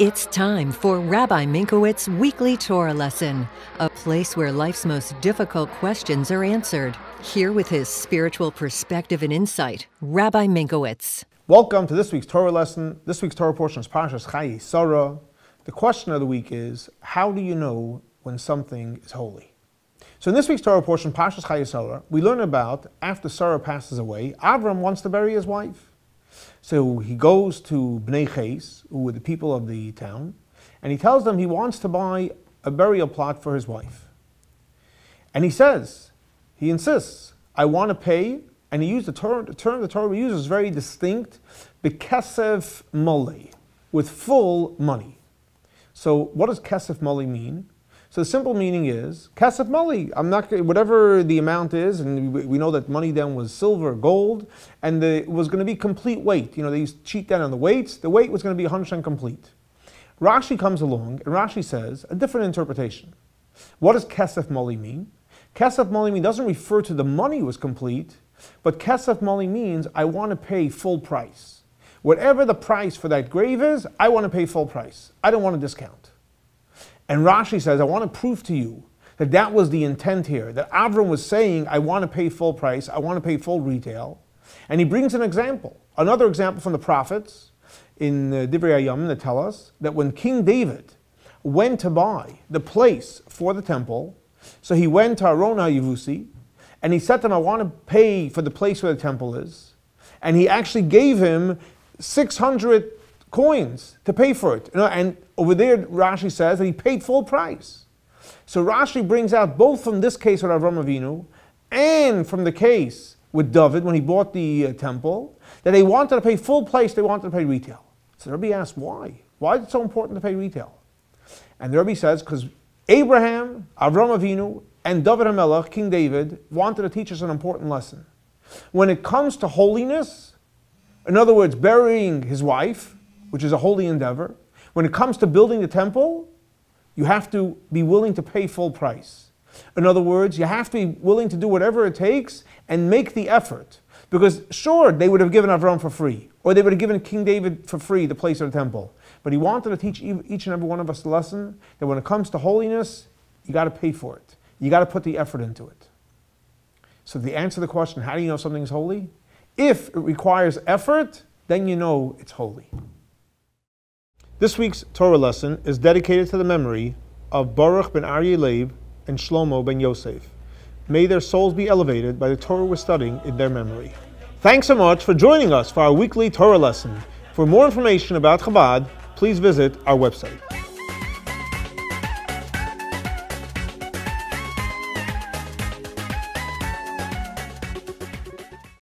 It's time for Rabbi Minkowicz's Weekly Torah Lesson, a place where life's most difficult questions are answered. Here with his spiritual perspective and insight, Rabbi Minkowicz. Welcome to this week's Torah lesson. This week's Torah portion is Parsha Chayei. The question of the week is, how do you know when something is holy? So in this week's Torah portion, Parsha Chayei, we learn about after Sarah passes away, Avram wants to bury his wife. So he goes to Bnei Ches, who were the people of the town, and he tells them he wants to buy a burial plot for his wife. And he insists, I want to pay, and he used the term the Torah uses is very distinct, bekesef mole, with full money. So what does kesef mole mean? So the simple meaning is, kesef mole, whatever the amount is, and we know that money then was silver, gold, and it was going to be complete weight. You know, they used to cheat then on the weights. The weight was going to be 100% complete. Rashi comes along, and Rashi says a different interpretation. What does kesef mole mean? Kesef mole doesn't refer to the money was complete, but kesef mole means I want to pay full price. Whatever the price for that grave is, I want to pay full price. I don't want a discount. And Rashi says, I want to prove to you that that was the intent here, that Avram was saying, I want to pay full price, I want to pay full retail. And he brings an example, another example from the prophets in Divrei Hayam that tell us that when King David went to buy the place for the temple, so he went to Aron HaYevusi, and he said to him, I want to pay for the place where the temple is. And he actually gave him 600 coins to pay for it. And over there, Rashi says that he paid full price. So Rashi brings out both from this case with Avram Avinu and from the case with David when he bought the temple, that they wanted to pay full price, they wanted to pay retail. So the Rebbe asks, why? Why is it so important to pay retail? And the Rebbe says, because Abraham, Avram Avinu, and David HaMelech, King David, wanted to teach us an important lesson. When it comes to holiness, in other words, burying his wife, which is a holy endeavor, when it comes to building the temple, you have to be willing to pay full price. In other words, you have to be willing to do whatever it takes and make the effort. Because sure, they would have given Avram for free, or they would have given King David for free the place of the temple. But he wanted to teach each and every one of us the lesson that when it comes to holiness, you got to pay for it. You got to put the effort into it. So the answer to the question, how do you know something is holy? If it requires effort, then you know it's holy. This week's Torah lesson is dedicated to the memory of Baruch ben Aryeh Leib and Shlomo Ben Yosef. May their souls be elevated by the Torah we're studying in their memory. Thanks so much for joining us for our weekly Torah lesson. For more information about Chabad, please visit our website.